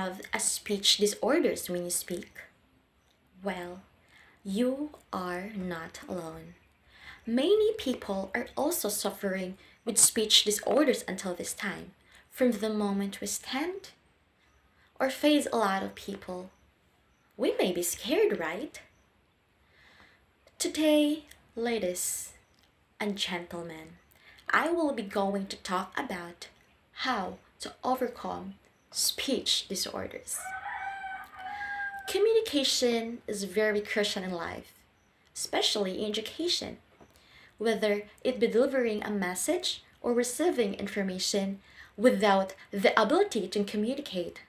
have a speech disorders when you speak? Well, you are not alone. Many people are also suffering with speech disorders until this time, from the moment we stand or face a lot of people. We may be scared, right? Today, ladies and gentlemen, I will be going to talk about how to overcome speech disorders. Communication is very crucial in life, especially in education. Whether it be delivering a message or receiving information, without the ability to communicate,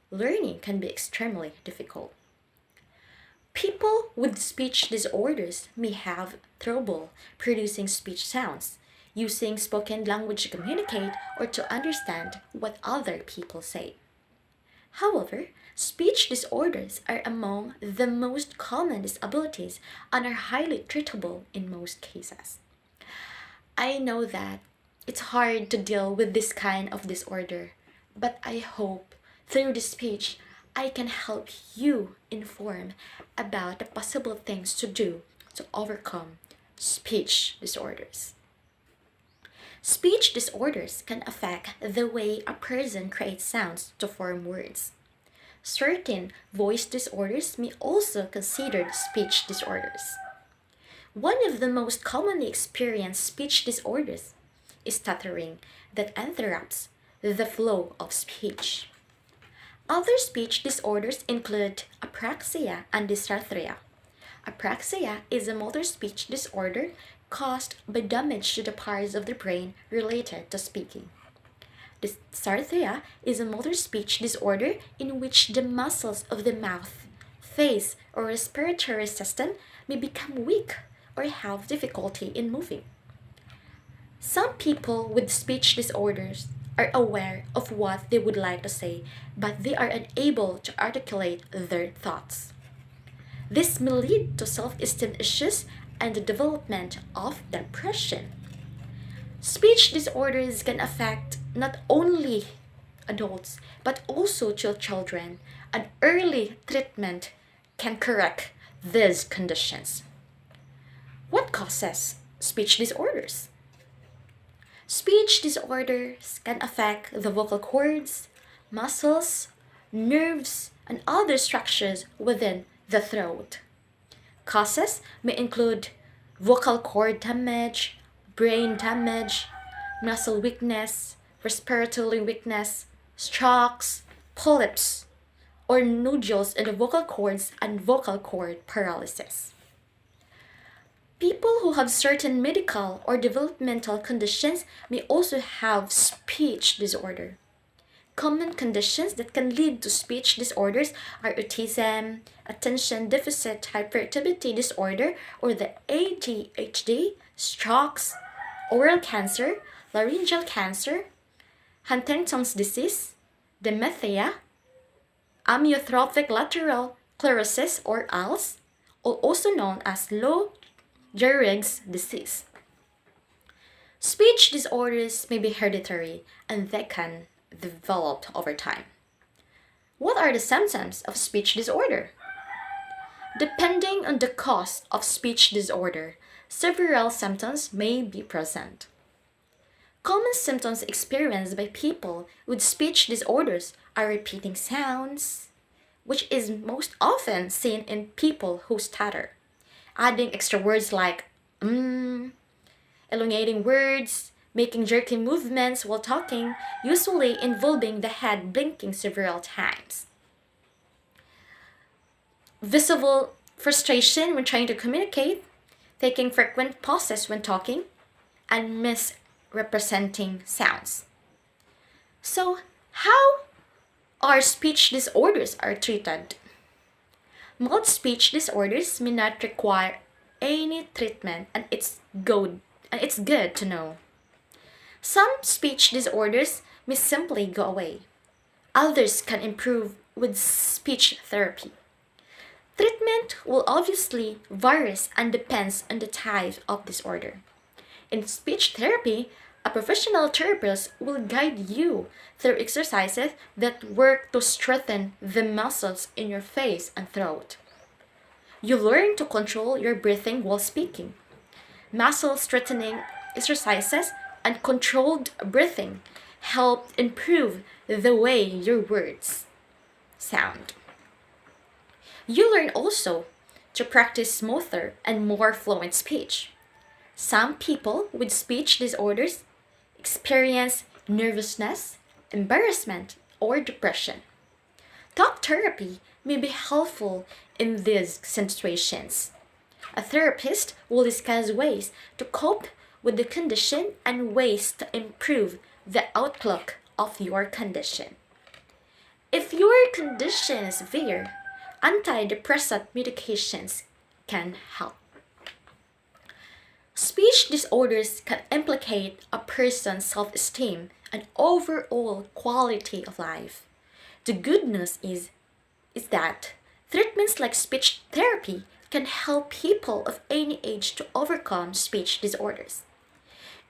learning can be extremely difficult. People with speech disorders may have trouble producing speech sounds, using spoken language to communicate or to understand what other people say. However, speech disorders are among the most common disabilities and are highly treatable in most cases. I know that it's hard to deal with this kind of disorder, but I hope through this speech I can help you inform about the possible things to do to overcome speech disorders. Speech disorders can affect the way a person creates sounds to form words. Certain voice disorders may also considered speech disorders. One of the most commonly experienced speech disorders is stuttering that interrupts the flow of speech. Other speech disorders include apraxia and dysarthria. Apraxia is a motor speech disorder caused by damage to the parts of the brain related to speaking. Dysarthria is a motor speech disorder in which the muscles of the mouth, face, or respiratory system may become weak or have difficulty in moving. Some people with speech disorders are aware of what they would like to say, but they are unable to articulate their thoughts. This may lead to self-esteem issues and the development of depression. Speech disorders can affect not only adults but also children, and early treatment can correct these conditions. What causes speech disorders? Speech disorders can affect the vocal cords, muscles, nerves, and other structures within the throat. Causes may include vocal cord damage, brain damage, muscle weakness, respiratory weakness, strokes, polyps, or nodules in the vocal cords and vocal cord paralysis. People who have certain medical or developmental conditions may also have speech disorder. Common conditions that can lead to speech disorders are autism, attention deficit hyperactivity disorder or the ADHD, strokes, oral cancer, laryngeal cancer, Huntington's disease, dementia, amyotrophic lateral sclerosis or ALS, also known as Lou Gehrig's disease. Speech disorders may be hereditary and they can develop over time. What are the symptoms of speech disorder? Depending on the cause of speech disorder, several symptoms may be present. Common symptoms experienced by people with speech disorders are repeating sounds, which is most often seen in people who stutter, adding extra words like elongating words, making jerky movements while talking, usually involving the head blinking several times. Visible frustration when trying to communicate, taking frequent pauses when talking, and misrepresenting sounds. So, how are speech disorders are treated? Most speech disorders may not require any treatment and it's good to know. Some speech disorders may simply go away. Others can improve with speech therapy. Treatment will obviously vary and depends on the type of disorder. In speech therapy, A professional therapist will guide you through exercises that work to strengthen the muscles in your face and throat. You learn to control your breathing while speaking. Muscle strengthening exercises and controlled breathing help improve the way your words sound. You learn also to practice smoother and more fluent speech. Some people with speech disorders experience nervousness, embarrassment, or depression. Talk therapy may be helpful in these situations. A therapist will discuss ways to cope with the condition and ways to improve the outlook of your condition. If your condition is severe, antidepressant medications can help. Speech disorders can implicate a person's self-esteem and overall quality of life. The good news is that treatments like speech therapy can help people of any age to overcome speech disorders.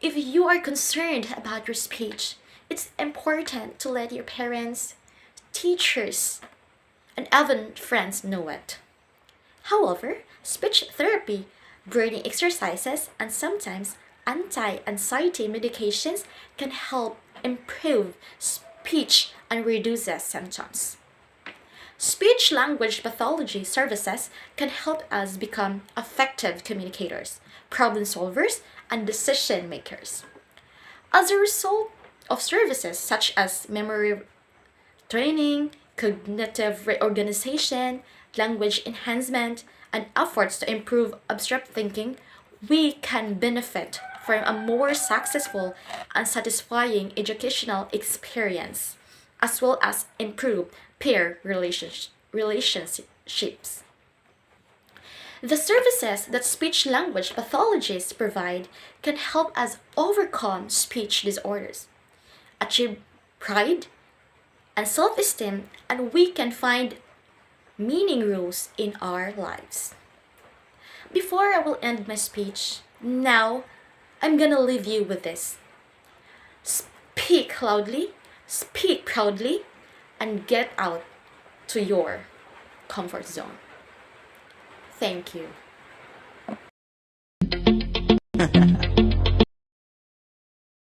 If you are concerned about your speech, it's important to let your parents, teachers, and even friends know it. However, speech therapy, breathing exercises, and sometimes anti-anxiety medications can help improve speech and reduce symptoms. Speech language pathology services can help us become effective communicators, problem solvers, and decision makers. As a result of services such as memory training, cognitive reorganization, language enhancement, and efforts to improve abstract thinking, we can benefit from a more successful and satisfying educational experience, as well as improve peer relationships. The services that speech language pathologists provide can help us overcome speech disorders, achieve pride and self-esteem, and we can find meaning rules in our lives. Before I will end my speech, now I'm gonna leave you with this. Speak loudly, speak proudly, and get out to your comfort zone. Thank you.